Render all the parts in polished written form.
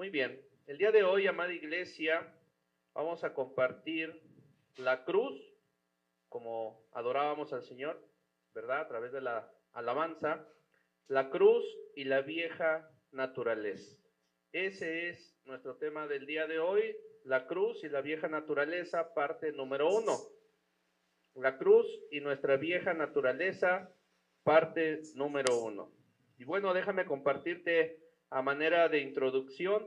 Muy bien, el día de hoy, amada iglesia, vamos a compartir la cruz, como adorábamos al Señor, ¿verdad? A través de la alabanza, la cruz y la vieja naturaleza. Ese es nuestro tema del día de hoy, la cruz y la vieja naturaleza, parte número 1. La cruz y nuestra vieja naturaleza, parte número 1. Y bueno, déjame compartirte a manera de introducción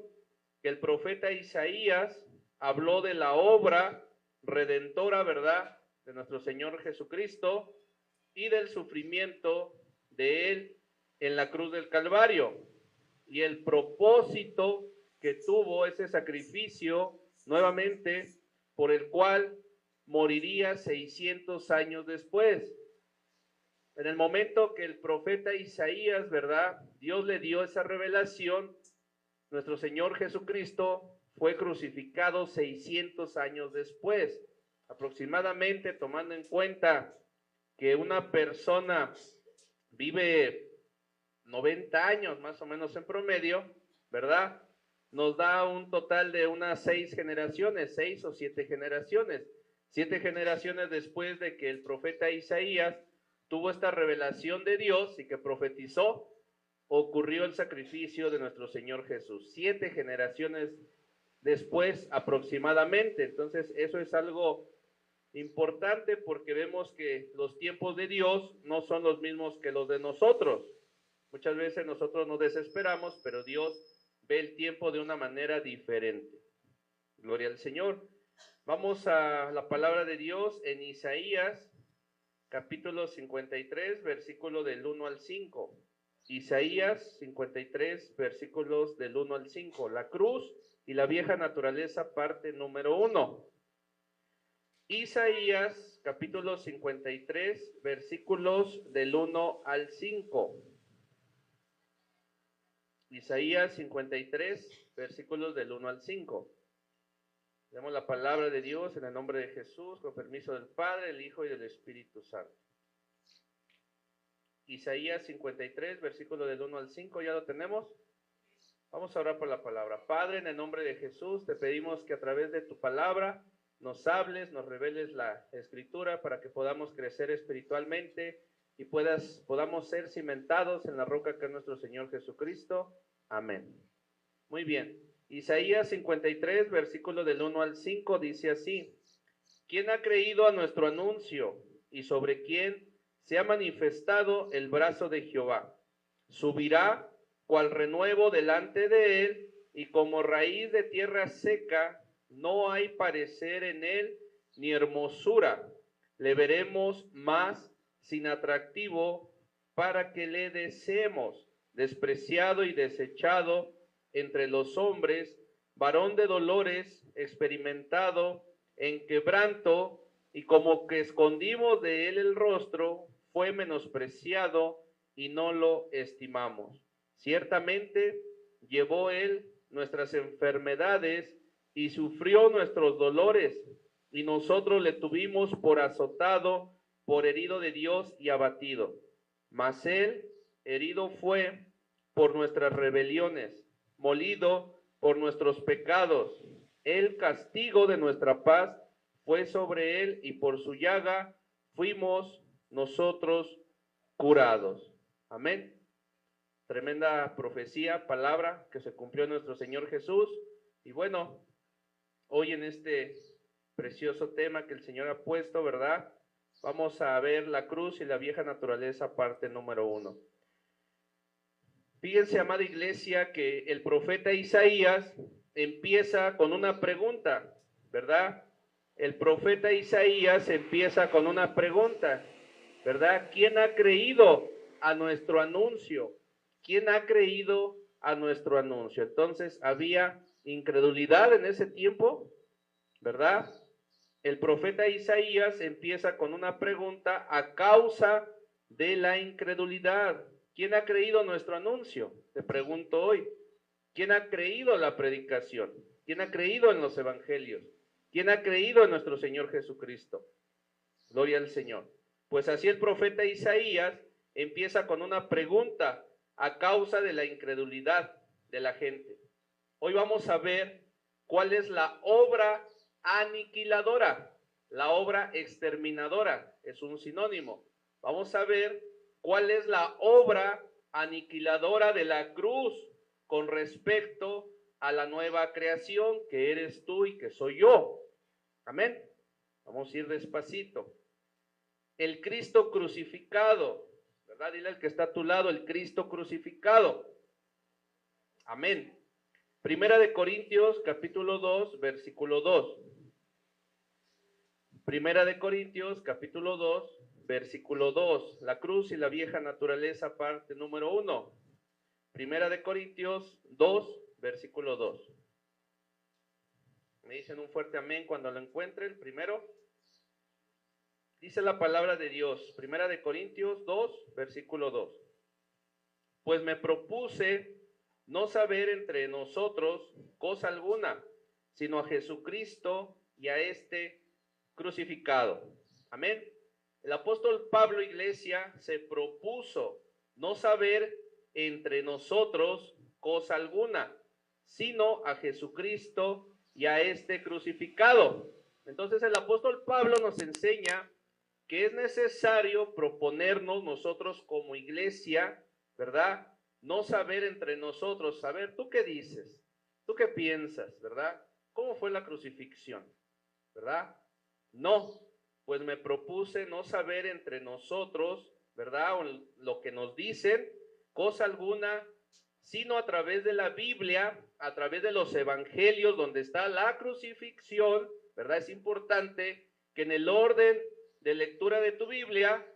que el profeta Isaías habló de la obra redentora, ¿verdad?, de nuestro Señor Jesucristo y del sufrimiento de Él en la cruz del Calvario y el propósito que tuvo ese sacrificio nuevamente por el cual moriría 600 años después. En el momento que el profeta Isaías, ¿verdad?, Dios le dio esa revelación, nuestro Señor Jesucristo fue crucificado 600 años después, aproximadamente, tomando en cuenta que una persona vive 90 años más o menos en promedio, ¿verdad? Nos da un total de unas 6 generaciones, 6 o 7 generaciones. 7 generaciones después de que el profeta Isaías tuvo esta revelación de Dios y que profetizó, ocurrió el sacrificio de nuestro Señor Jesús. 7 generaciones después aproximadamente. Entonces eso es algo importante porque vemos que los tiempos de Dios no son los mismos que los de nosotros. Muchas veces nosotros nos desesperamos, pero Dios ve el tiempo de una manera diferente. Gloria al Señor. Vamos a la palabra de Dios en Isaías, capítulo 53, versículo del 1 al 5. Isaías 53, versículos del 1 al 5. La cruz y la vieja naturaleza, parte número 1. Isaías, capítulo 53, versículos del 1 al 5. Isaías 53, versículos del 1 al 5. Leemos la palabra de Dios en el nombre de Jesús, con permiso del Padre, el Hijo y del Espíritu Santo. Isaías 53, versículo del 1 al 5, ¿ya lo tenemos? Vamos a orar por la palabra. Padre, en el nombre de Jesús, te pedimos que a través de tu palabra nos hables, nos reveles la Escritura para que podamos crecer espiritualmente y podamos ser cimentados en la roca que es nuestro Señor Jesucristo. Amén. Muy bien. Isaías 53, versículo del 1 al 5, dice así: ¿Quién ha creído a nuestro anuncio y sobre quién se ha manifestado el brazo de Jehová? Subirá cual renuevo delante de él, y como raíz de tierra seca, no hay parecer en él ni hermosura. Le veremos más sin atractivo para que le deseemos, despreciado y desechado entre los hombres, varón de dolores, experimentado en quebranto, y como que escondimos de él el rostro, fue menospreciado y no lo estimamos. Ciertamente llevó él nuestras enfermedades y sufrió nuestros dolores, y nosotros le tuvimos por azotado, por herido de Dios y abatido. Mas él herido fue por nuestras rebeliones, molido por nuestros pecados. El castigo de nuestra paz fue sobre él, y por su llaga fuimos nosotros curados. Amén. Tremenda profecía, palabra que se cumplió en nuestro Señor Jesús. Y bueno, hoy en este precioso tema que el Señor ha puesto, ¿verdad? Vamos a ver la cruz y la vieja naturaleza, parte número 1. Fíjense, amada iglesia, que el profeta Isaías empieza con una pregunta, ¿verdad? El profeta Isaías empieza con una pregunta, ¿verdad? ¿Quién ha creído a nuestro anuncio? ¿Quién ha creído a nuestro anuncio? Entonces, había incredulidad en ese tiempo, ¿verdad? El profeta Isaías empieza con una pregunta a causa de la incredulidad. ¿Quién ha creído nuestro anuncio? Te pregunto hoy. ¿Quién ha creído la predicación? ¿Quién ha creído en los evangelios? ¿Quién ha creído en nuestro Señor Jesucristo? Gloria al Señor. Pues así el profeta Isaías empieza con una pregunta a causa de la incredulidad de la gente. Hoy vamos a ver cuál es la obra aniquiladora, la obra exterminadora, es un sinónimo. Vamos a ver cuál es la obra aniquiladora de la cruz con respecto a la nueva creación que eres tú y que soy yo. Amén. Vamos a ir despacito. El Cristo crucificado, ¿verdad? Dile al que está a tu lado, el Cristo crucificado. Amén. Primera de Corintios, capítulo 2, versículo 2. Primera de Corintios, capítulo 2, versículo 2. La cruz y la vieja naturaleza, parte número 1. Primera de Corintios 2, versículo 2. Me dicen un fuerte amén cuando lo encuentren. Primero, dice la palabra de Dios. Primera de Corintios 2, versículo 2. Pues me propuse no saber entre nosotros cosa alguna, sino a Jesucristo y a este crucificado. Amén. El apóstol Pablo, iglesia, se propuso no saber entre nosotros cosa alguna, sino a Jesucristo y a este crucificado. Entonces el apóstol Pablo nos enseña que es necesario proponernos nosotros como iglesia, ¿verdad? No saber entre nosotros, saber, ¿tú qué dices? ¿Tú qué piensas, verdad? ¿Cómo fue la crucifixión? ¿Verdad? No, pues me propuse no saber entre nosotros, ¿verdad? O lo que nos dicen, cosa alguna, sino a través de la Biblia, a través de los evangelios donde está la crucifixión, ¿verdad? Es importante que en el orden de lectura de tu Biblia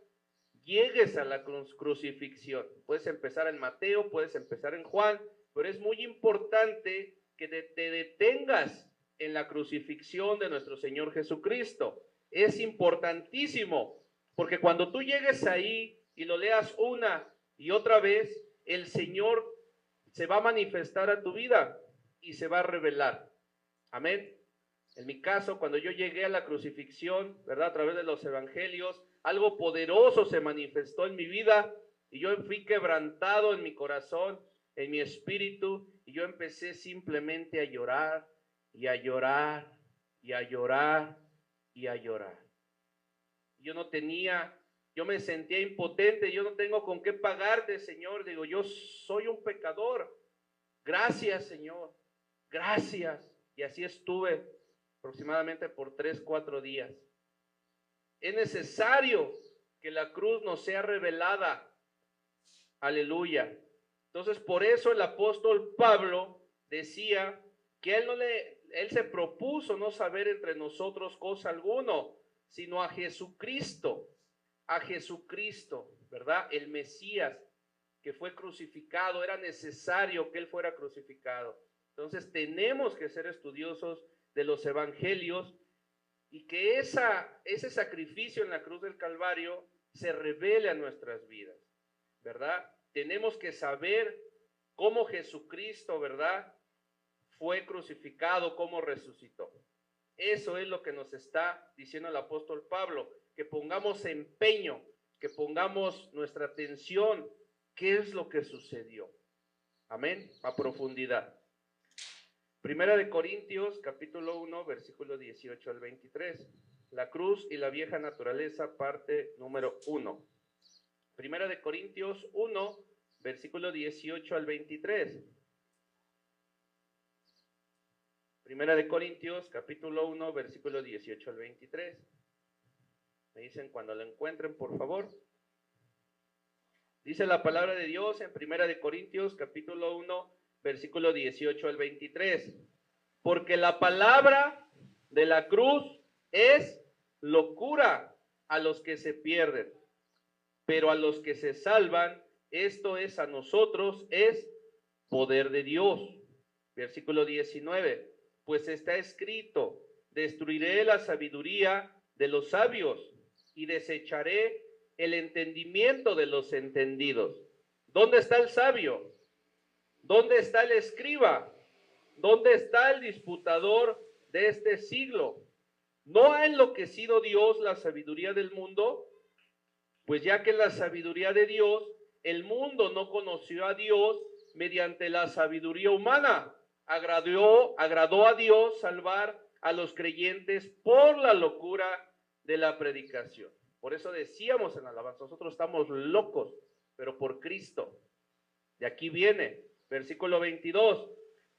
llegues a la crucifixión. Puedes empezar en Mateo, puedes empezar en Juan, pero es muy importante que te detengas en la crucifixión de nuestro Señor Jesucristo. Es importantísimo, porque cuando tú llegues ahí y lo leas una y otra vez, el Señor se va a manifestar a tu vida y se va a revelar. Amén. En mi caso, cuando yo llegué a la crucifixión, ¿verdad? A través de los evangelios, algo poderoso se manifestó en mi vida y yo fui quebrantado en mi corazón, en mi espíritu, y yo empecé simplemente a llorar y a llorar y a llorar y a llorar. Yo me sentía impotente, yo no tengo con qué pagarte, Señor. Digo, yo soy un pecador. Gracias, Señor. Gracias. Y así estuve aproximadamente por 3-4 días. Es necesario que la cruz nos sea revelada. Aleluya. Entonces, por eso el apóstol Pablo decía que él se propuso no saber entre nosotros cosa alguno, sino a Jesucristo, ¿verdad? El Mesías que fue crucificado, era necesario que él fuera crucificado. Entonces, tenemos que ser estudiosos de los evangelios y que ese sacrificio en la cruz del Calvario se revele a nuestras vidas, ¿verdad? Tenemos que saber cómo Jesucristo, ¿verdad?, fue crucificado, cómo resucitó. Eso es lo que nos está diciendo el apóstol Pablo, que pongamos empeño, que pongamos nuestra atención, qué es lo que sucedió. Amén, a profundidad. Primera de Corintios, capítulo 1, versículo 18 al 23. La cruz y la vieja naturaleza, parte número 1. Primera de Corintios 1, versículo 18 al 23. Primera de Corintios, capítulo 1, versículo 18 al 23. Me dicen cuando lo encuentren, por favor. Dice la palabra de Dios en Primera de Corintios, capítulo 1, versículo 18 al 23. Porque la palabra de la cruz es locura a los que se pierden, pero a los que se salvan, esto es a nosotros, es poder de Dios. Versículo 19. Pues está escrito, destruiré la sabiduría de los sabios y desecharé el entendimiento de los entendidos. ¿Dónde está el sabio? ¿Dónde está el escriba? ¿Dónde está el disputador de este siglo? ¿No ha enloquecido Dios la sabiduría del mundo? Pues ya que la sabiduría de Dios, el mundo no conoció a Dios mediante la sabiduría humana. agradó a Dios salvar a los creyentes por la locura de la predicación. Por eso decíamos en alabanza, nosotros estamos locos, pero por Cristo. De aquí viene, versículo 22,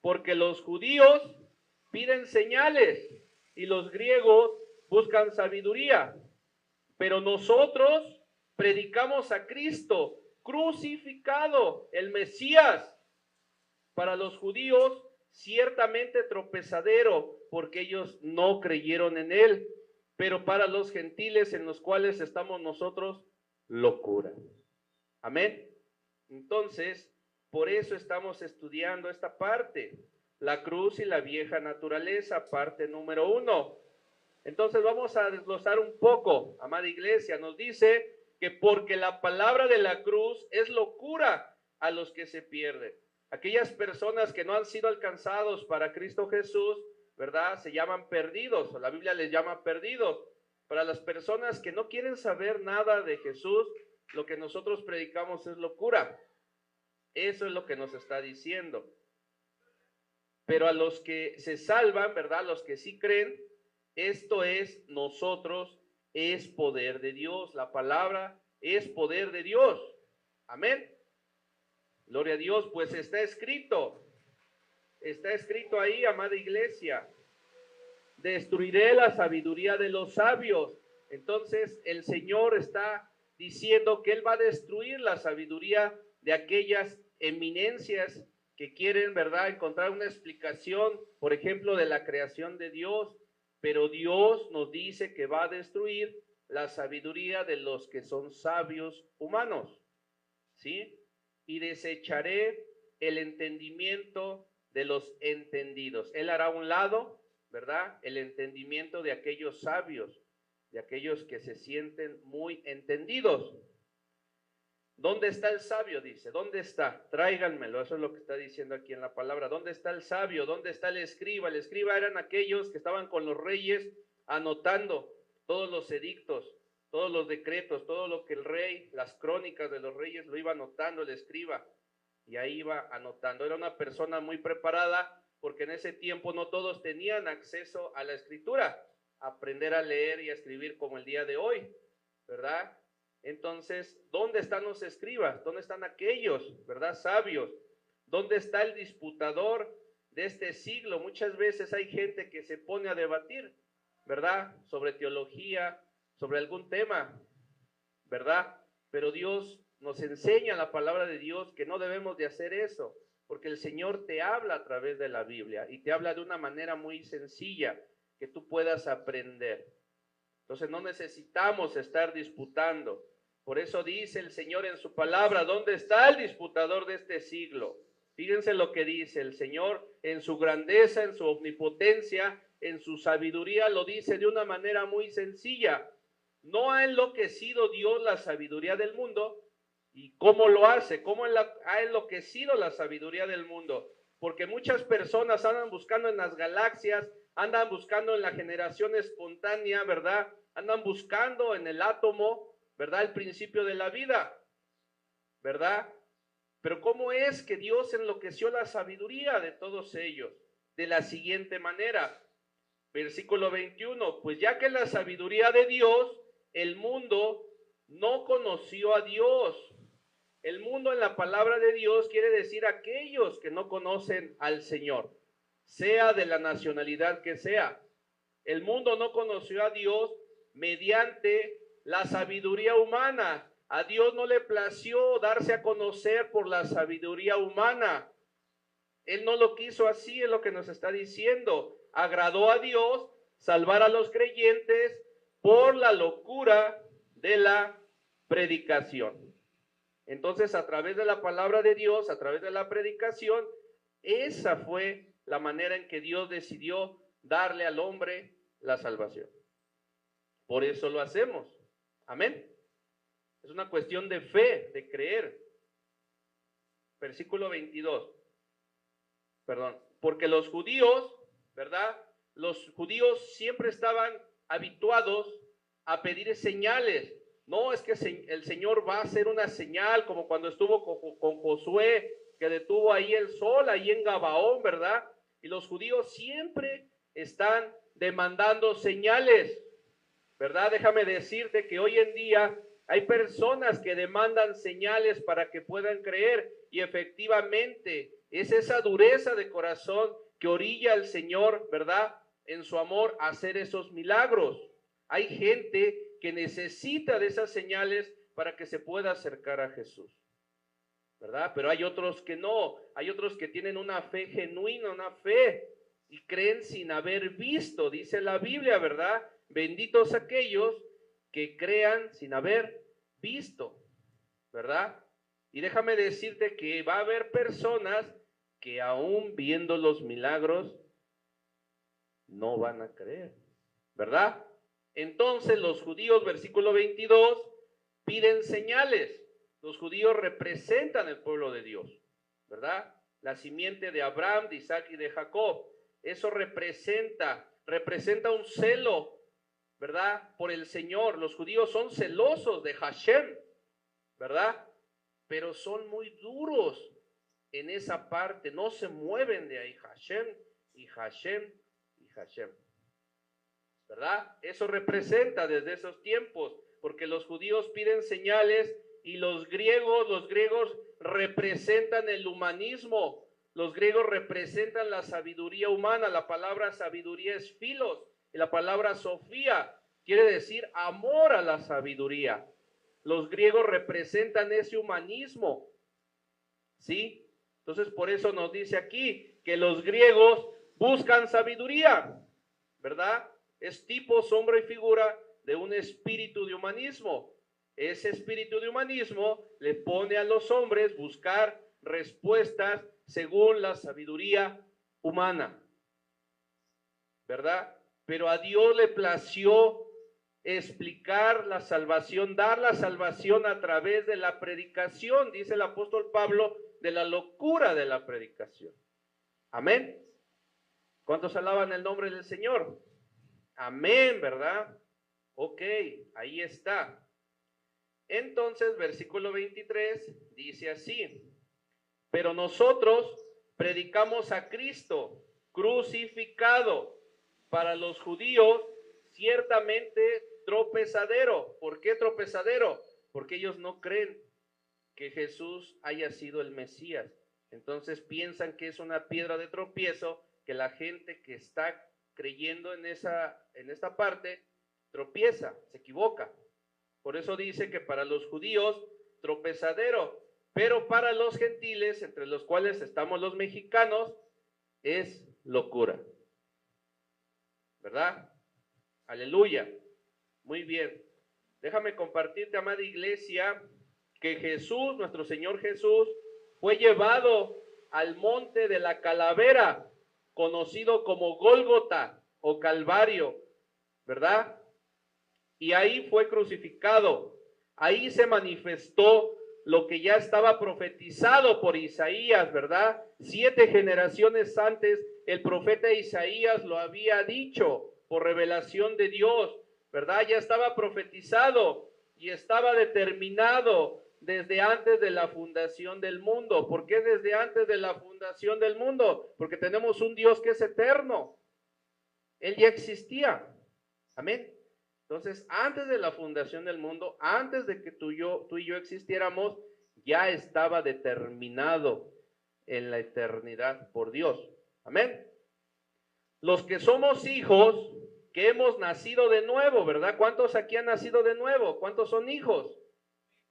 porque los judíos piden señales y los griegos buscan sabiduría, pero nosotros predicamos a Cristo crucificado, el Mesías, para los judíos ciertamente tropezadero, porque ellos no creyeron en él, pero para los gentiles en los cuales estamos nosotros, locura. Amén. Entonces, por eso estamos estudiando esta parte, la cruz y la vieja naturaleza, parte número 1. Entonces vamos a desglosar un poco, amada iglesia. Nos dice que porque la palabra de la cruz es locura a los que se pierden. Aquellas personas que no han sido alcanzados para Cristo Jesús, ¿verdad? Se llaman perdidos, o la Biblia les llama perdidos. Para las personas que no quieren saber nada de Jesús, lo que nosotros predicamos es locura. Eso es lo que nos está diciendo. Pero a los que se salvan, ¿verdad? Los que sí creen, esto es nosotros, es poder de Dios. La palabra es poder de Dios. Amén. Gloria a Dios, pues está escrito ahí, amada iglesia, destruiré la sabiduría de los sabios. Entonces el Señor está diciendo que Él va a destruir la sabiduría de aquellas eminencias que quieren, ¿verdad?, encontrar una explicación, por ejemplo, de la creación de Dios, pero Dios nos dice que va a destruir la sabiduría de los que son sabios humanos, ¿sí? Y desecharé el entendimiento de los entendidos. Él hará a un lado, ¿verdad?, el entendimiento de aquellos sabios, de aquellos que se sienten muy entendidos. ¿Dónde está el sabio? Dice, ¿dónde está? Tráiganmelo, eso es lo que está diciendo aquí en la palabra. ¿Dónde está el sabio? ¿Dónde está el escriba? El escriba eran aquellos que estaban con los reyes anotando todos los edictos, todos los decretos, todo lo que el rey, las crónicas de los reyes lo iba anotando el escriba, y ahí iba anotando. Era una persona muy preparada, porque en ese tiempo no todos tenían acceso a la escritura, a aprender a leer y a escribir como el día de hoy, ¿verdad? Entonces, ¿dónde están los escribas? ¿Dónde están aquellos, verdad, sabios? ¿Dónde está el disputador de este siglo? Muchas veces hay gente que se pone a debatir, ¿verdad?, sobre teología, sobre algún tema, ¿verdad? Pero Dios nos enseña, la palabra de Dios, que no debemos de hacer eso, porque el Señor te habla a través de la Biblia y te habla de una manera muy sencilla que tú puedas aprender. Entonces no necesitamos estar disputando. Por eso dice el Señor en su palabra, ¿dónde está el disputador de este siglo? Fíjense lo que dice el Señor en su grandeza, en su omnipotencia, en su sabiduría, lo dice de una manera muy sencilla. No ha enloquecido Dios la sabiduría del mundo. ¿Y cómo lo hace? ¿Cómo ha enloquecido la sabiduría del mundo? Porque muchas personas andan buscando en las galaxias, andan buscando en la generación espontánea, ¿verdad? Andan buscando en el átomo, ¿verdad?, el principio de la vida, ¿verdad? Pero ¿cómo es que Dios enloqueció la sabiduría de todos ellos? De la siguiente manera, versículo 21, pues ya que la sabiduría de Dios, el mundo no conoció a Dios. El mundo en la palabra de Dios quiere decir aquellos que no conocen al Señor, sea de la nacionalidad que sea. El mundo no conoció a Dios mediante la sabiduría humana. A Dios no le plació darse a conocer por la sabiduría humana. Él no lo quiso así, es lo que nos está diciendo. Agradó a Dios salvar a los creyentes por la locura de la predicación. Entonces, a través de la palabra de Dios, a través de la predicación, esa fue la manera en que Dios decidió darle al hombre la salvación. Por eso lo hacemos. Amén. Es una cuestión de fe, de creer. Versículo 22. Perdón. Porque los judíos, ¿verdad? Los judíos siempre estaban habituados a pedir señales. No, es que el Señor va a hacer una señal, como cuando estuvo con Josué, que detuvo ahí el sol, ahí en Gabaón, ¿verdad? Y los judíos siempre están demandando señales, ¿verdad? Déjame decirte que hoy en día hay personas que demandan señales para que puedan creer, y efectivamente es esa dureza de corazón que orilla al Señor, ¿verdad?, en su amor a hacer esos milagros. Hay gente que necesita de esas señales para que se pueda acercar a Jesús, ¿verdad? Pero hay otros que no, hay otros que tienen una fe genuina, una fe, y creen sin haber visto, dice la Biblia, ¿verdad? Benditos aquellos que crean sin haber visto, ¿verdad? Y déjame decirte que va a haber personas que aún viendo los milagros no van a creer, ¿verdad? Entonces los judíos, versículo 22, piden señales. Los judíos representan el pueblo de Dios, ¿verdad? La simiente de Abraham, de Isaac y de Jacob. Eso representa un celo, ¿verdad?, por el Señor. Los judíos son celosos de Hashem, ¿verdad? Pero son muy duros en esa parte, no se mueven de ahí, Hashem y Hashem y Hashem, ¿verdad? Eso representa desde esos tiempos, porque los judíos piden señales y los griegos representan el humanismo. Los griegos representan la sabiduría humana. La palabra sabiduría es filos, y la palabra sofía quiere decir amor a la sabiduría. Los griegos representan ese humanismo, ¿sí? Entonces por eso nos dice aquí que los griegos buscan sabiduría, ¿verdad? Es tipo, sombra y figura de un espíritu de humanismo. Ese espíritu de humanismo le pone a los hombres buscar respuestas según la sabiduría humana, ¿verdad? Pero a Dios le plació explicar la salvación, dar la salvación a través de la predicación, dice el apóstol Pablo, de la locura de la predicación. Amén. ¿Cuántos alaban el nombre del Señor? Amén, ¿verdad? Ok, ahí está. Entonces, versículo 23 dice así: pero nosotros predicamos a Cristo crucificado, para los judíos ciertamente tropezadero. ¿Por qué tropezadero? Porque ellos no creen que Jesús haya sido el Mesías. Entonces piensan que es una piedra de tropiezo, que la gente que está creyendo en esta parte tropieza, se equivoca. Por eso dice que para los judíos tropezadero, pero para los gentiles, entre los cuales estamos los mexicanos, es locura, ¿verdad? Aleluya. Muy bien. Déjame compartirte, amada iglesia, que Jesús, nuestro Señor Jesús, fue llevado al monte de la calavera, conocido como Gólgota o Calvario, ¿verdad? Y ahí fue crucificado. Ahí se manifestó lo que ya estaba profetizado por Isaías, ¿verdad? 7 generaciones antes, el profeta Isaías lo había dicho por revelación de Dios, ¿verdad? Ya estaba profetizado y estaba determinado desde antes de la fundación del mundo. ¿Por qué desde antes de la fundación del mundo? Porque tenemos un Dios que es eterno. Él ya existía. Amén. Entonces, antes de la fundación del mundo, antes de que tú y yo existiéramos, ya estaba determinado en la eternidad por Dios. Amén. Los que somos hijos, que hemos nacido de nuevo, ¿verdad? ¿Cuántos aquí han nacido de nuevo? ¿Cuántos son hijos?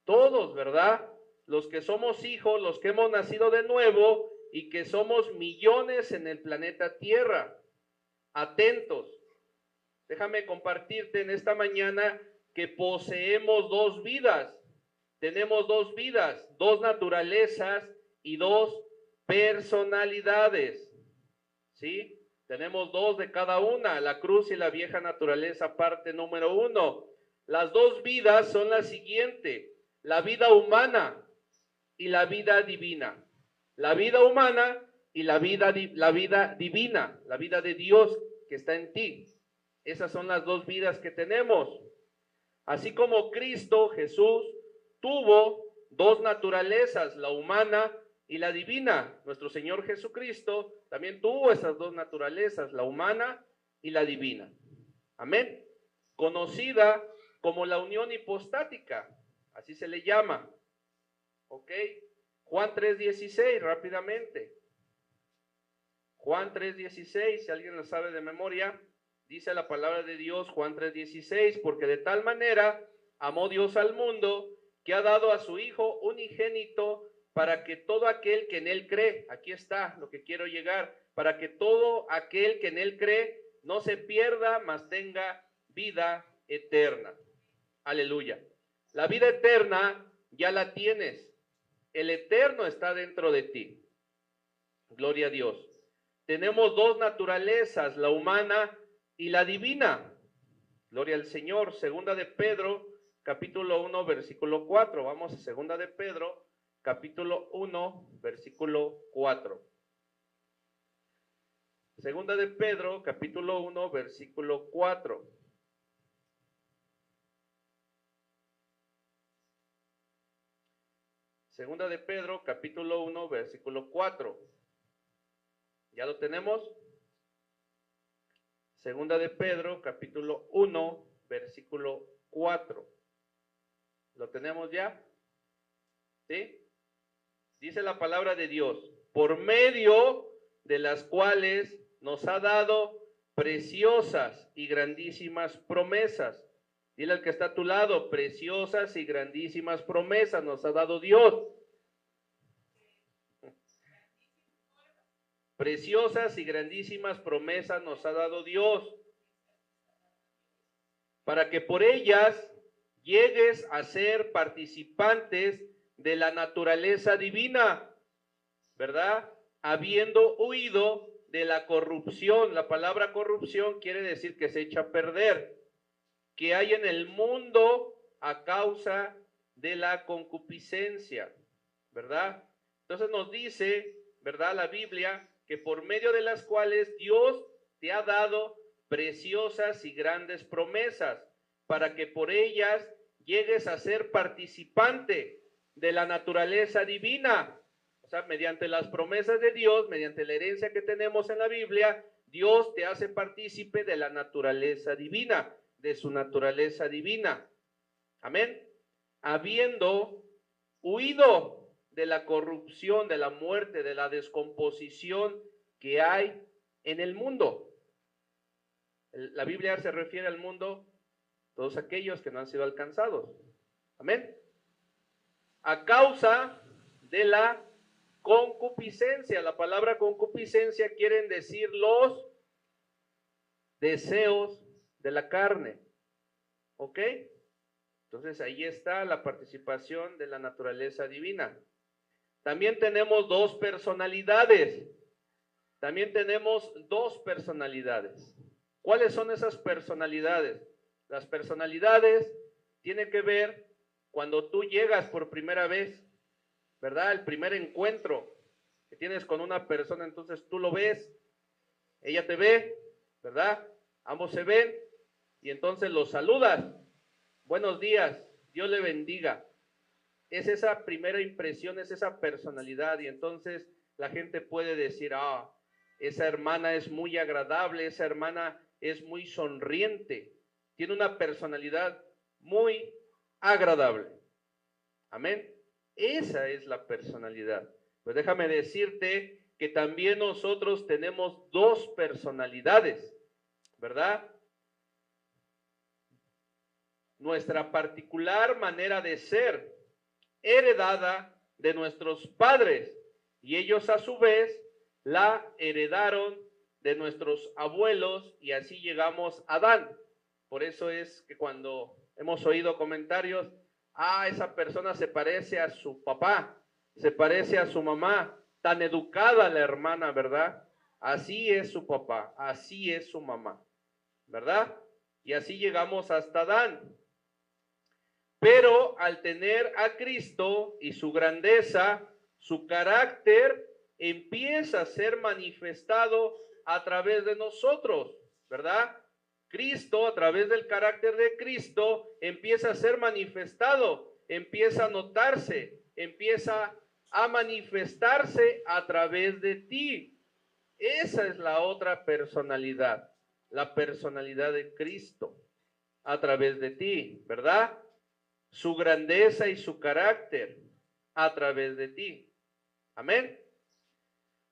Todos, ¿verdad? Los que somos hijos, los que hemos nacido de nuevo y que somos millones en el planeta Tierra. Atentos. Déjame compartirte en esta mañana que poseemos 2 vidas. Tenemos 2 vidas, 2 naturalezas y 2 personalidades. ¿Sí? Tenemos 2 de cada una, la cruz y la vieja naturaleza, parte número 1. Las 2 vidas son las siguientes: la vida humana y la vida divina. La vida humana y la vida divina, la vida de Dios que está en ti. Esas son las 2 vidas que tenemos. Así como Cristo Jesús tuvo 2 naturalezas, la humana y la divina. Nuestro Señor Jesucristo también tuvo esas dos naturalezas, la humana y la divina. Amén. Conocida como la unión hipostática, así se le llama. ¿Ok? Juan 3:16, rápidamente. Juan 3:16, si alguien lo sabe de memoria, dice la palabra de Dios, Juan 3:16, porque de tal manera amó Dios al mundo, que ha dado a su Hijo unigénito, para que todo aquel que en Él cree, aquí está lo que quiero llegar, para que todo aquel que en Él cree no se pierda, mas tenga vida eterna. Aleluya. La vida eterna ya la tienes. El eterno está dentro de ti. Gloria a Dios. Tenemos dos naturalezas, la humana y la divina. Gloria al Señor. Segunda de Pedro, capítulo 1, versículo 4. Vamos a Segunda de Pedro, capítulo 1, versículo 4. Segunda de Pedro, capítulo 1, versículo 4. Segunda de Pedro, capítulo 1, versículo 4. ¿Ya lo tenemos? Segunda de Pedro, capítulo 1, versículo 4. ¿Lo tenemos ya? ¿Sí? Dice la palabra de Dios, por medio de las cuales nos ha dado preciosas y grandísimas promesas. Dile al que está a tu lado, preciosas y grandísimas promesas nos ha dado Dios. Preciosas y grandísimas promesas nos ha dado Dios, para que por ellas llegues a ser participantes de la naturaleza divina, ¿verdad? Habiendo huido de la corrupción. La palabra corrupción quiere decir que se echa a perder, que hay en el mundo a causa de la concupiscencia, ¿verdad? Entonces nos dice, ¿verdad? La Biblia, que por medio de las cuales Dios te ha dado preciosas y grandes promesas, para que por ellas llegues a ser participante de la naturaleza divina. O sea, mediante las promesas de Dios, mediante la herencia que tenemos en la Biblia, Dios te hace partícipe de la naturaleza divina, de su naturaleza divina. Amén. Habiendo huido de la corrupción, de la muerte, de la descomposición que hay en el mundo. La Biblia se refiere al mundo, todos aquellos que no han sido alcanzados. Amén. A causa de la concupiscencia. La palabra concupiscencia quieren decir los deseos de la carne. ¿Ok? Entonces ahí está la participación de la naturaleza divina. También tenemos dos personalidades. También tenemos dos personalidades. ¿Cuáles son esas personalidades? Las personalidades tienen que ver cuando tú llegas por primera vez, ¿verdad? El primer encuentro que tienes con una persona, entonces tú lo ves, ella te ve, ¿verdad? Ambos se ven y entonces los saludas. Buenos días, Dios le bendiga. Es esa primera impresión, es esa personalidad y entonces la gente puede decir, esa hermana es muy agradable, esa hermana es muy sonriente, tiene una personalidad muy agradable. Amén. Esa es la personalidad. Pues déjame decirte que también nosotros tenemos dos personalidades, ¿verdad? Nuestra particular manera de ser, heredada de nuestros padres, y ellos a su vez la heredaron de nuestros abuelos, y así llegamos a Adán. Por eso es que cuando hemos oído comentarios, esa persona se parece a su papá, se parece a su mamá, tan educada la hermana, ¿verdad? Así es su papá, así es su mamá, ¿verdad? Y así llegamos hasta Adán. Pero al tener a Cristo y su grandeza, su carácter empieza a ser manifestado a través de nosotros, ¿verdad? Cristo, a través del carácter de Cristo, empieza a ser manifestado, empieza a notarse, empieza a manifestarse a través de ti. Esa es la otra personalidad, la personalidad de Cristo a través de ti, ¿verdad? Su grandeza y su carácter a través de ti. Amén.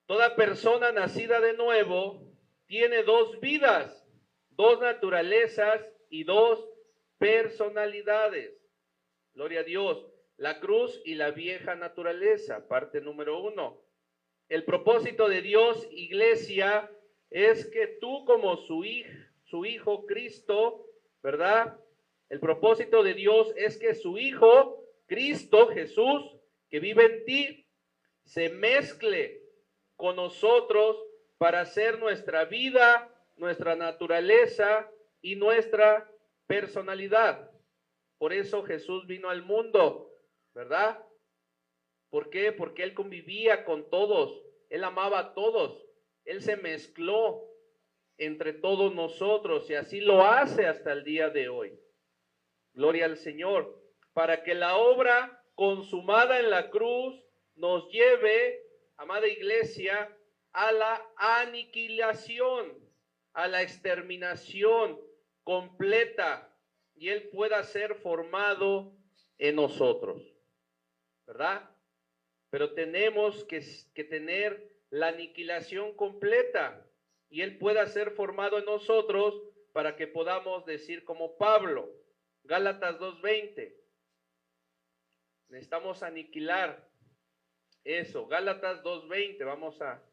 Toda persona nacida de nuevo tiene dos vidas, dos naturalezas y dos personalidades. Gloria a Dios. La cruz y la vieja naturaleza, parte número 1. El propósito de Dios, iglesia, es que tú como su hijo Cristo, ¿verdad? El propósito de Dios es que su Hijo, Cristo Jesús, que vive en ti, se mezcle con nosotros para hacer nuestra vida, nuestra naturaleza y nuestra personalidad. Por eso Jesús vino al mundo, ¿verdad? ¿Por qué? Porque Él convivía con todos, Él amaba a todos, Él se mezcló entre todos nosotros y así lo hace hasta el día de hoy. Gloria al Señor, para que la obra consumada en la cruz nos lleve, amada iglesia, a la aniquilación, a la exterminación completa, y Él pueda ser formado en nosotros, ¿verdad? Pero tenemos que tener la aniquilación completa, y Él pueda ser formado en nosotros para que podamos decir como Pablo, Gálatas 2:20. Necesitamos aniquilar eso. Gálatas 2:20. Vamos a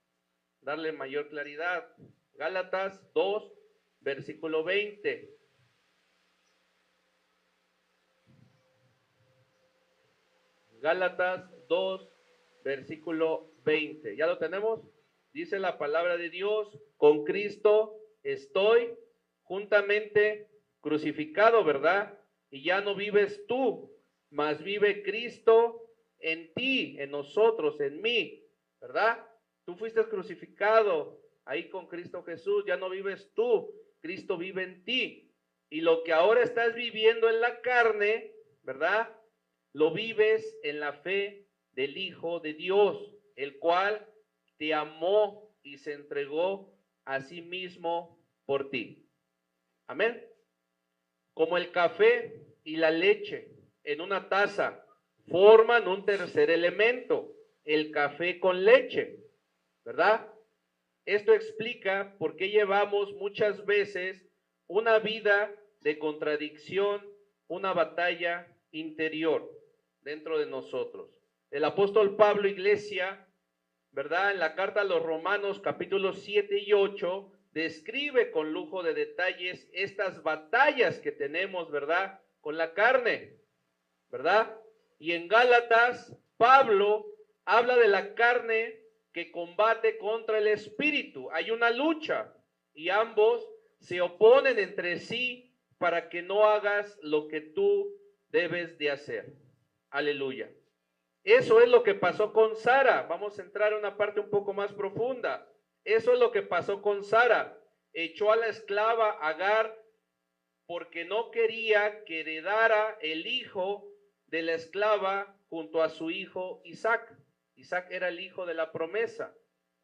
darle mayor claridad. Gálatas 2, versículo 20. Gálatas 2, versículo 20. ¿Ya lo tenemos? Dice la palabra de Dios, con Cristo estoy juntamente crucificado, ¿verdad? Y ya no vives tú, mas vive Cristo en ti, en nosotros, en mí, ¿verdad? Tú fuiste crucificado ahí con Cristo Jesús, ya no vives tú, Cristo vive en ti. Y lo que ahora estás viviendo en la carne, ¿verdad? Lo vives en la fe del Hijo de Dios, el cual te amó y se entregó a sí mismo por ti. Amén. Como el café y la leche en una taza forman un tercer elemento, el café con leche, ¿verdad? Esto explica por qué llevamos muchas veces una vida de contradicción, una batalla interior dentro de nosotros. El apóstol Pablo, iglesia, ¿verdad? En la carta a los Romanos, capítulos 7 y 8, describe con lujo de detalles estas batallas que tenemos, ¿verdad? Con la carne, ¿verdad? Y en Gálatas, Pablo habla de la carne que combate contra el espíritu. Hay una lucha y ambos se oponen entre sí para que no hagas lo que tú debes de hacer. Aleluya. Eso es lo que pasó con Sara. Vamos a entrar a una parte un poco más profunda. Eso es lo que pasó con Sara. Echó a la esclava Agar porque no quería que heredara el hijo de la esclava junto a su hijo Isaac. Isaac era el hijo de la promesa.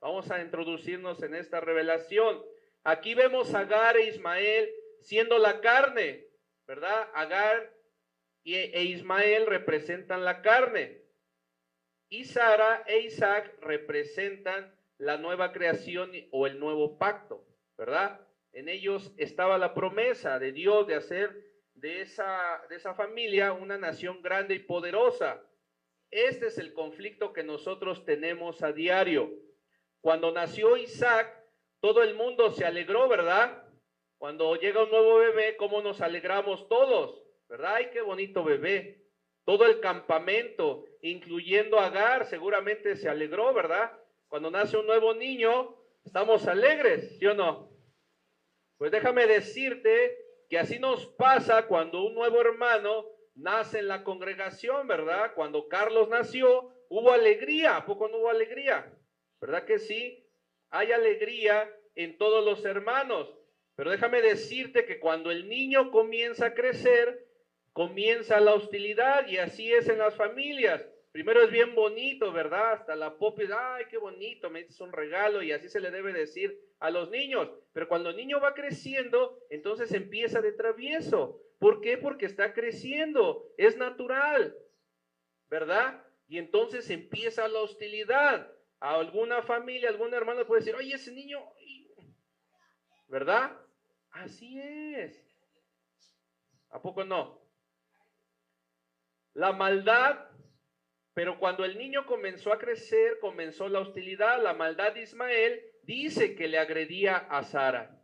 Vamos a introducirnos en esta revelación. Aquí vemos a Agar e Ismael siendo la carne, ¿verdad? Agar e Ismael representan la carne. Y Sara e Isaac representan la nueva creación o el nuevo pacto, ¿verdad? En ellos estaba la promesa de Dios de hacer de esa familia una nación grande y poderosa. Este es el conflicto que nosotros tenemos a diario. Cuando nació Isaac, todo el mundo se alegró, ¿verdad? Cuando llega un nuevo bebé, ¿cómo nos alegramos todos? ¿Verdad? ¡Ay, qué bonito bebé! Todo el campamento, incluyendo a Agar, seguramente se alegró, ¿verdad? Cuando nace un nuevo niño, estamos alegres, ¿sí o no? Pues déjame decirte que así nos pasa cuando un nuevo hermano nace en la congregación, ¿verdad? Cuando Carlos nació, hubo alegría. ¿A poco no hubo alegría? ¿Verdad que sí? Hay alegría en todos los hermanos. Pero déjame decirte que cuando el niño comienza a crecer, comienza la hostilidad, y así es en las familias. Primero es bien bonito, ¿verdad? Hasta la popis, ay, qué bonito, me dices un regalo y así se le debe decir a los niños. Pero cuando el niño va creciendo, entonces empieza de travieso. ¿Por qué? Porque está creciendo, es natural, ¿verdad? Y entonces empieza la hostilidad. A alguna familia, algún hermano puede decir, oye, ese niño, ¿verdad? Así es. ¿A poco no? La maldad, pero cuando el niño comenzó a crecer, comenzó la hostilidad. La maldad de Ismael dice que le agredía a Sara,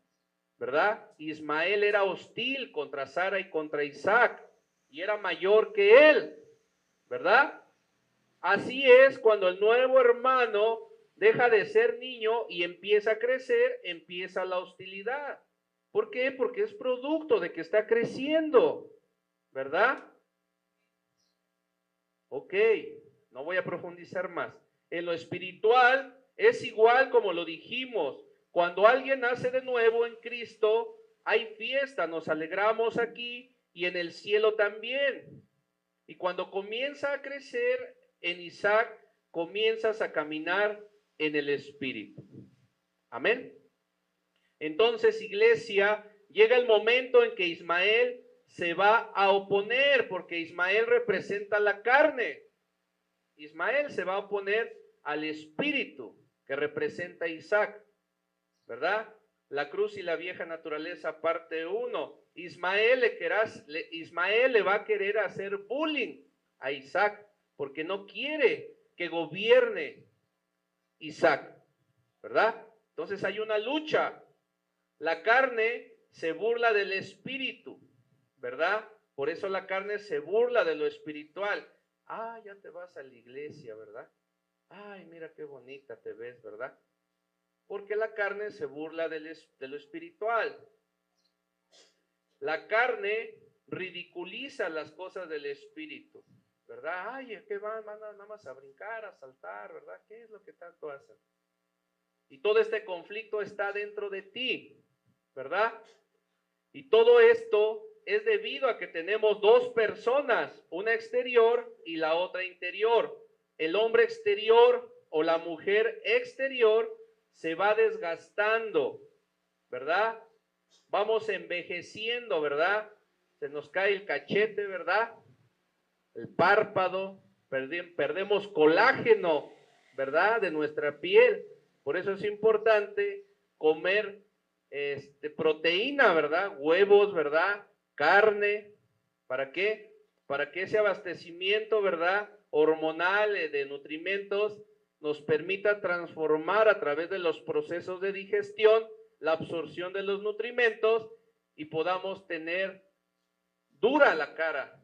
¿verdad? Ismael era hostil contra Sara y contra Isaac, y era mayor que él, ¿verdad? Así es cuando el nuevo hermano deja de ser niño y empieza a crecer, empieza la hostilidad. ¿Por qué? Porque es producto de que está creciendo, ¿verdad? Ok, no voy a profundizar más. En lo espiritual es igual como lo dijimos. Cuando alguien nace de nuevo en Cristo, hay fiesta, nos alegramos aquí y en el cielo también. Y cuando comienza a crecer en Isaac, comienzas a caminar en el Espíritu. Amén. Entonces, iglesia, llega el momento en que Ismael se va a oponer, porque Ismael representa la carne. Ismael se va a oponer al Espíritu, que representa a Isaac, ¿verdad? La cruz y la vieja naturaleza, parte 1. Ismael le va a querer hacer bullying a Isaac, porque no quiere que gobierne Isaac, ¿verdad? Entonces hay una lucha. La carne se burla del espíritu, ¿verdad? Por eso la carne se burla de lo espiritual. Ah, ya te vas a la iglesia, ¿verdad? Ay, mira qué bonita te ves, ¿verdad? Porque la carne se burla de lo espiritual. La carne ridiculiza las cosas del espíritu, ¿verdad? Ay, ¿qué van nada más a brincar, a saltar, ¿verdad? ¿Qué es lo que tanto hacen? Y todo este conflicto está dentro de ti, ¿verdad? Y todo esto es debido a que tenemos dos personas, una exterior y la otra interior. El hombre exterior o la mujer exterior se va desgastando, ¿verdad? Vamos envejeciendo, ¿verdad? Se nos cae el cachete, ¿verdad? El párpado, perdemos colágeno, ¿verdad? De nuestra piel. Por eso es importante comer proteína, ¿verdad? Huevos, ¿verdad? Carne. ¿Para qué? Para que ese abastecimiento, ¿verdad? Hormonal de nutrimentos nos permita transformar a través de los procesos de digestión la absorción de los nutrimentos y podamos tener dura la cara,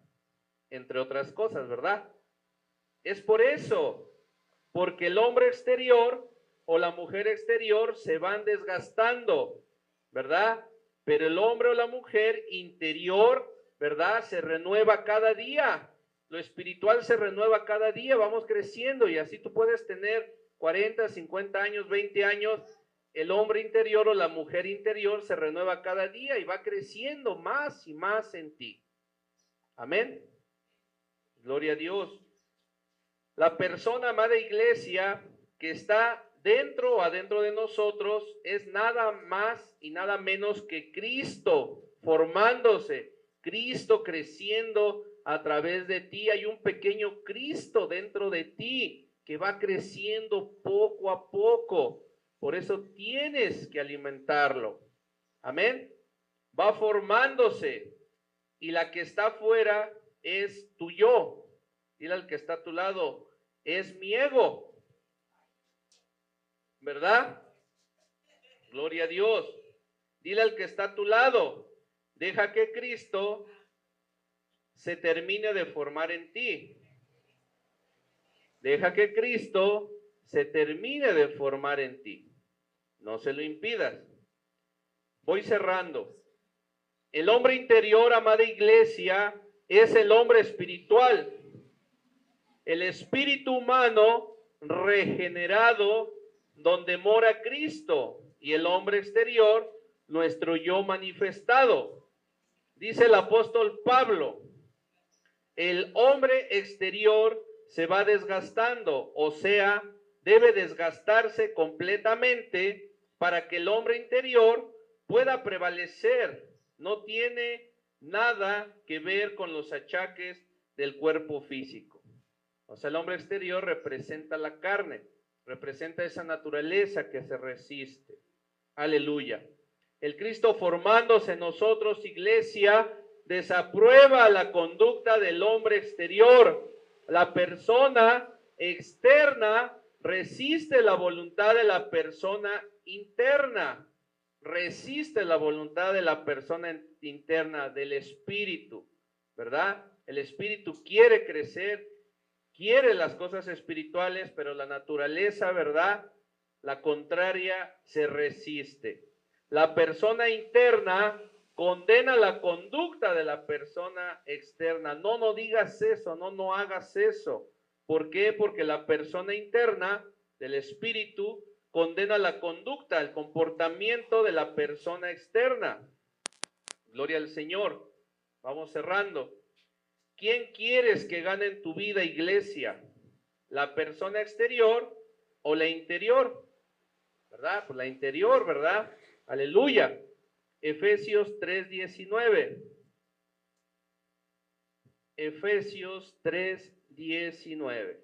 entre otras cosas, ¿verdad? Es por eso, porque el hombre exterior o la mujer exterior se van desgastando, ¿verdad? Pero el hombre o la mujer interior, ¿verdad? Se renueva cada día. Lo espiritual se renueva cada día, vamos creciendo y así tú puedes tener 40, 50 años, 20 años. El hombre interior o la mujer interior se renueva cada día y va creciendo más y más en ti. Amén. Gloria a Dios. La persona, amada iglesia, que está dentro o adentro de nosotros es nada más y nada menos que Cristo formándose, Cristo creciendo a través de ti. Hay un pequeño Cristo dentro de ti que va creciendo poco a poco. Por eso tienes que alimentarlo. Amén. Va formándose y la que está afuera es tu yo. Dile al que está a tu lado, es mi ego. ¿Verdad? Gloria a Dios. Dile al que está a tu lado, deja que Cristo se termine de formar en ti. Deja que Cristo se termine de formar en ti. No se lo impidas. Voy cerrando. El hombre interior, amada iglesia, es el hombre espiritual. El espíritu humano regenerado donde mora Cristo, y el hombre exterior, nuestro yo manifestado. Dice el apóstol Pablo, el hombre exterior se va desgastando, o sea, debe desgastarse completamente para que el hombre interior pueda prevalecer. No tiene nada que ver con los achaques del cuerpo físico. O sea, el hombre exterior representa la carne, representa esa naturaleza que se resiste. Aleluya. El Cristo formándose en nosotros, iglesia, desaprueba la conducta del hombre exterior. La persona externa resiste la voluntad de la persona interna. Resiste la voluntad de la persona interna, del espíritu, ¿verdad? El espíritu quiere crecer, quiere las cosas espirituales, pero la naturaleza, ¿verdad?, la contraria, se resiste. La persona interna condena la conducta de la persona externa. No digas eso, no hagas eso. ¿Por qué? Porque la persona interna del espíritu condena la conducta, el comportamiento de la persona externa. Gloria al Señor. Vamos cerrando. ¿Quién quieres que gane en tu vida, iglesia? ¿La persona exterior o la interior? ¿Verdad? Pues la interior, ¿verdad? Aleluya. Efesios 3:19. Efesios 3:19.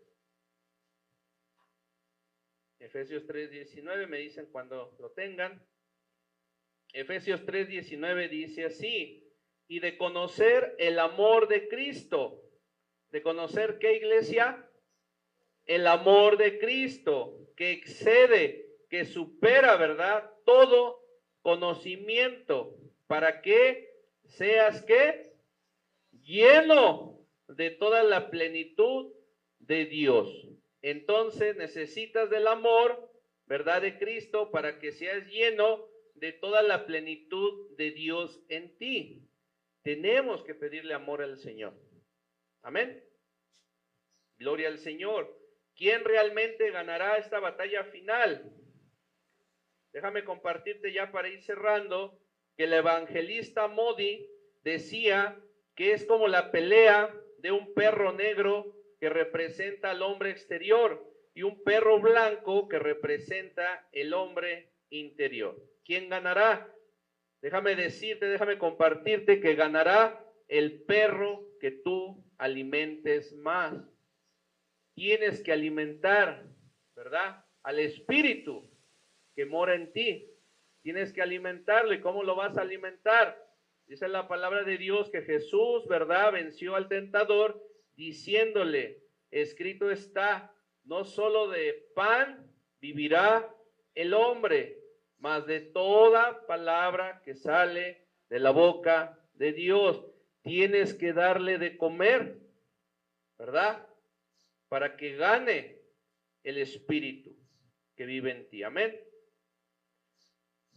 Efesios 3:19, me dicen cuando lo tengan. Efesios 3:19 dice así: y de conocer el amor de Cristo. ¿De conocer qué, iglesia? El amor de Cristo, que excede, que supera, ¿verdad?, todo conocimiento, para que seas, ¿qué? Lleno de toda la plenitud de Dios. Entonces necesitas del amor, ¿verdad?, de Cristo, para que seas lleno de toda la plenitud de Dios en ti. Tenemos que pedirle amor al Señor. Amén. Gloria al Señor. ¿Quién realmente ganará esta batalla final? Déjame compartirte ya para ir cerrando que el evangelista Modi decía que es como la pelea de un perro negro que representa al hombre exterior y un perro blanco que representa el hombre interior. ¿Quién ganará? Déjame decirte, déjame compartirte que ganará el perro que tú alimentes más. Tienes que alimentar, ¿verdad?, al espíritu que mora en ti. Tienes que alimentarlo. ¿Y cómo lo vas a alimentar? Dice la palabra de Dios que Jesús, ¿verdad?, venció al tentador diciéndole, escrito está, no solo de pan vivirá el hombre, mas de toda palabra que sale de la boca de Dios. Tienes que darle de comer, ¿verdad?, para que gane el espíritu que vive en ti. Amén.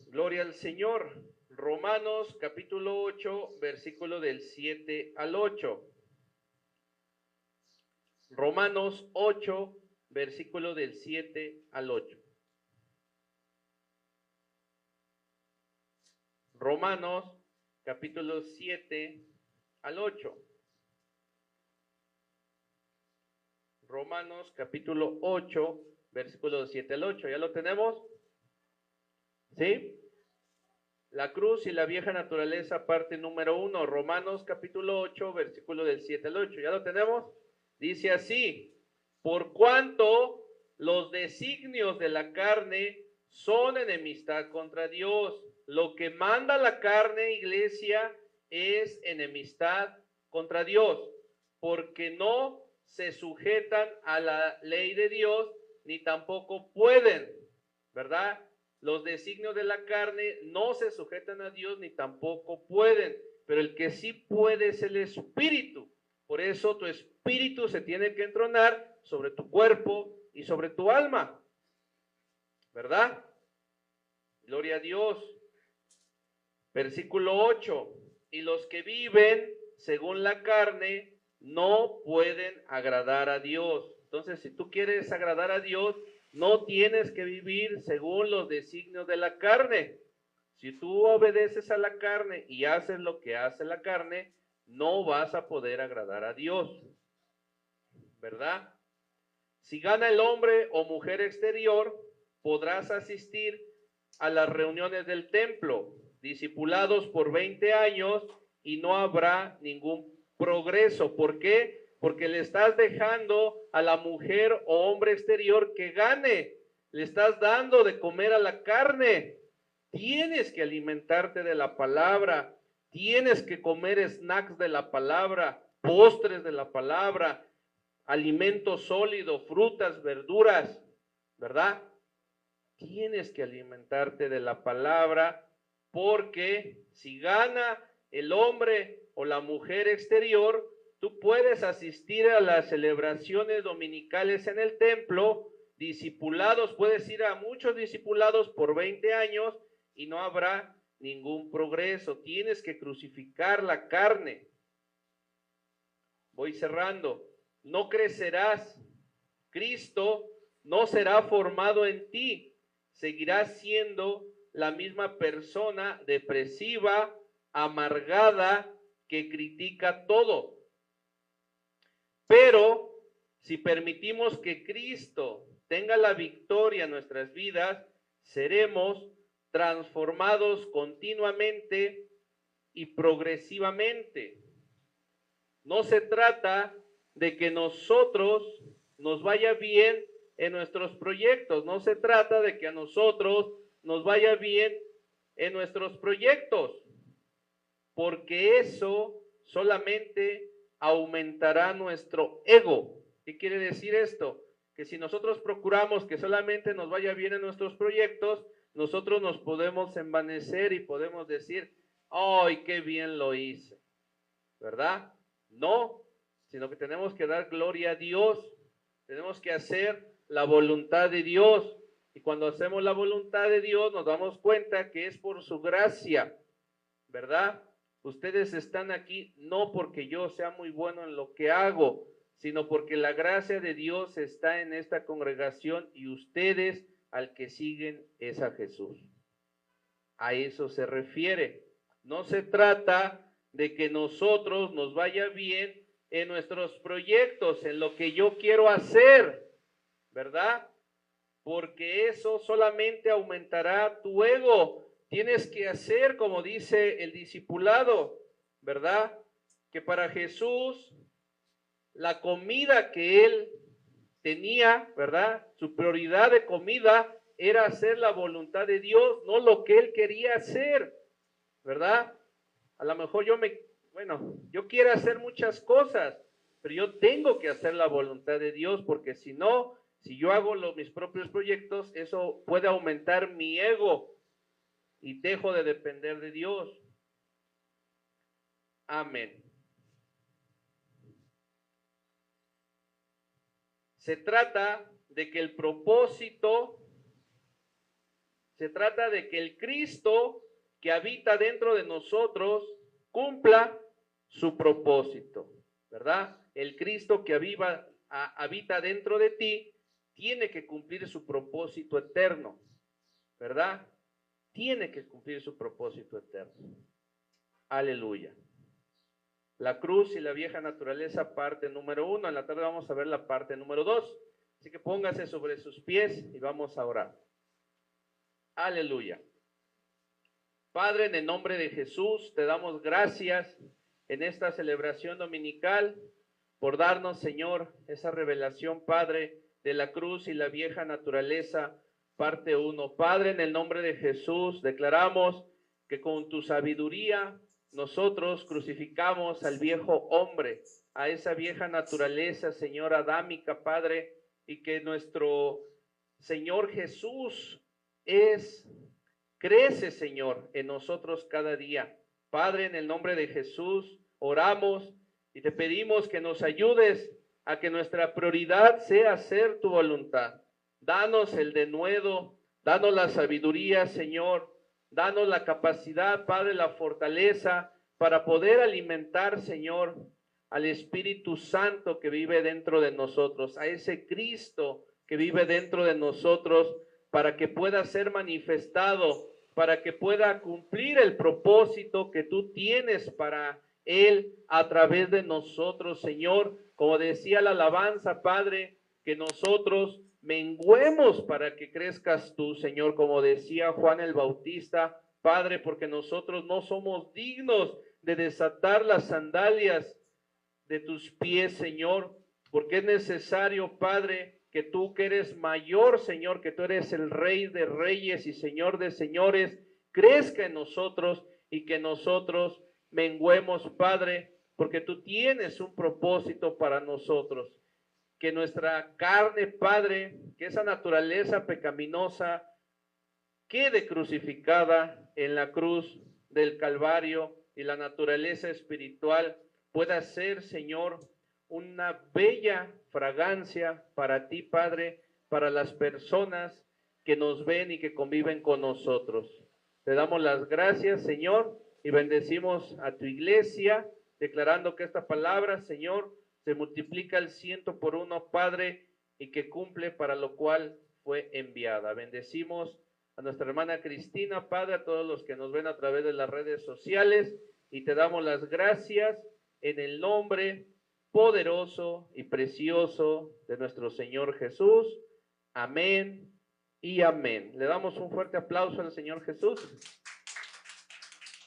Gloria al Señor. Romanos capítulo 8, versículo del 7 al 8. Romanos 8, versículo del 7 al 8. Romanos capítulo 7 al 8. Romanos capítulo 8, versículo 7 al 8. ¿Ya lo tenemos? ¿Sí? La cruz y la vieja naturaleza, parte número 1. Romanos capítulo 8, versículo del 7 al 8. ¿Ya lo tenemos? Dice así: por cuanto los designios de la carne son enemistad contra Dios. Lo que manda la carne, iglesia, es enemistad contra Dios, porque no se sujetan a la ley de Dios, ni tampoco pueden, ¿verdad? Los designios de la carne no se sujetan a Dios, ni tampoco pueden, pero el que sí puede es el espíritu. Por eso tu espíritu se tiene que entronar sobre tu cuerpo y sobre tu alma, ¿verdad? Gloria a Dios. Versículo 8. Y los que viven según la carne no pueden agradar a Dios. Entonces, si tú quieres agradar a Dios, no tienes que vivir según los designios de la carne. Si tú obedeces a la carne y haces lo que hace la carne, no vas a poder agradar a Dios, ¿verdad? Si gana el hombre o mujer exterior, podrás asistir a las reuniones del templo, discipulados por 20 años, y no habrá ningún progreso. ¿Por qué? Porque le estás dejando a la mujer o hombre exterior que gane. Le estás dando de comer a la carne. Tienes que alimentarte de la palabra. Tienes que comer snacks de la palabra, postres de la palabra, alimento sólido, frutas, verduras, ¿verdad? Tienes que alimentarte de la palabra, porque si gana el hombre o la mujer exterior, tú puedes asistir a las celebraciones dominicales en el templo, discipulados, puedes ir a muchos discipulados por 20 años y no habrá ningún progreso. Tienes que crucificar la carne. Voy cerrando. No crecerás. Cristo no será formado en ti. Seguirás siendo la misma persona depresiva, amargada, que critica todo. Pero si permitimos que Cristo tenga la victoria en nuestras vidas, seremos transformados continuamente y progresivamente. No se trata de que nosotros nos vaya bien en nuestros proyectos, no se trata de que a nosotros nos vaya bien en nuestros proyectos, porque eso solamente aumentará nuestro ego. ¿Qué quiere decir esto? Que si nosotros procuramos que solamente nos vaya bien en nuestros proyectos, nosotros nos podemos envanecer y podemos decir, ¡ay, qué bien lo hice! ¿Verdad? No, sino que tenemos que dar gloria a Dios, tenemos que hacer la voluntad de Dios, y cuando hacemos la voluntad de Dios nos damos cuenta que es por su gracia, ¿verdad? Ustedes están aquí no porque yo sea muy bueno en lo que hago, sino porque la gracia de Dios está en esta congregación y ustedes al que siguen es a Jesús. A eso se refiere. No se trata de que nosotros nos vaya bien en nuestros proyectos, en lo que yo quiero hacer, ¿verdad? Porque eso solamente aumentará tu ego. Tienes que hacer como dice el discipulado, ¿verdad? Que para Jesús la comida que él tenía, ¿verdad? Su prioridad de comida era hacer la voluntad de Dios, no lo que él quería hacer, ¿verdad? A lo mejor yo quiero hacer muchas cosas, pero yo tengo que hacer la voluntad de Dios, porque si no, si yo hago mis propios proyectos, eso puede aumentar mi ego y dejo de depender de Dios. Amén. Se trata de que el Cristo que habita dentro de nosotros cumpla su propósito, ¿verdad? El Cristo que habita dentro de ti tiene que cumplir su propósito eterno, ¿verdad? Tiene que cumplir su propósito eterno. Aleluya. La cruz y la vieja naturaleza, parte número 1. En la tarde vamos a ver la parte número 2. Así que póngase sobre sus pies y vamos a orar. Aleluya. Padre, en el nombre de Jesús, te damos gracias en esta celebración dominical por darnos, Señor, esa revelación, Padre, de la cruz y la vieja naturaleza, parte 1. Padre, en el nombre de Jesús, declaramos que con tu sabiduría nosotros crucificamos al viejo hombre, a esa vieja naturaleza, Señor, adámica, Padre, y que nuestro Señor Jesús crece, Señor, en nosotros cada día. Padre, en el nombre de Jesús, oramos y te pedimos que nos ayudes a que nuestra prioridad sea hacer tu voluntad. Danos el denuedo, danos la sabiduría, Señor, danos la capacidad, Padre, la fortaleza para poder alimentar, Señor, al Espíritu Santo que vive dentro de nosotros, a ese Cristo que vive dentro de nosotros, para que pueda ser manifestado, para que pueda cumplir el propósito que tú tienes para Él a través de nosotros, Señor. Como decía la alabanza, Padre, que nosotros menguemos para que crezcas tú, Señor, como decía Juan el Bautista, Padre, porque nosotros no somos dignos de desatar las sandalias de tus pies, Señor, porque es necesario, Padre, que tú que eres mayor, Señor, que tú eres el Rey de Reyes y Señor de Señores, crezca en nosotros y que nosotros menguemos, Padre, porque tú tienes un propósito para nosotros. Que nuestra carne, Padre, que esa naturaleza pecaminosa quede crucificada en la cruz del Calvario y la naturaleza espiritual pueda ser, Señor, una bella fragancia para ti, Padre, para las personas que nos ven y que conviven con nosotros. Te damos las gracias, Señor, y bendecimos a tu iglesia, declarando que esta palabra, Señor, se multiplica al 100 por 1, Padre, y que cumple para lo cual fue enviada. Bendecimos a nuestra hermana Cristina, Padre, a todos los que nos ven a través de las redes sociales, y te damos las gracias en el nombre poderoso y precioso de nuestro Señor Jesús. Amén y amén. Le damos un fuerte aplauso al Señor Jesús.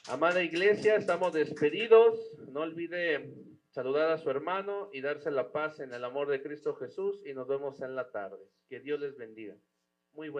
Amada iglesia, estamos despedidos. No olvide saludar a su hermano y darse la paz en el amor de Cristo Jesús, y nos vemos en la tarde. Que Dios les bendiga. Muy buen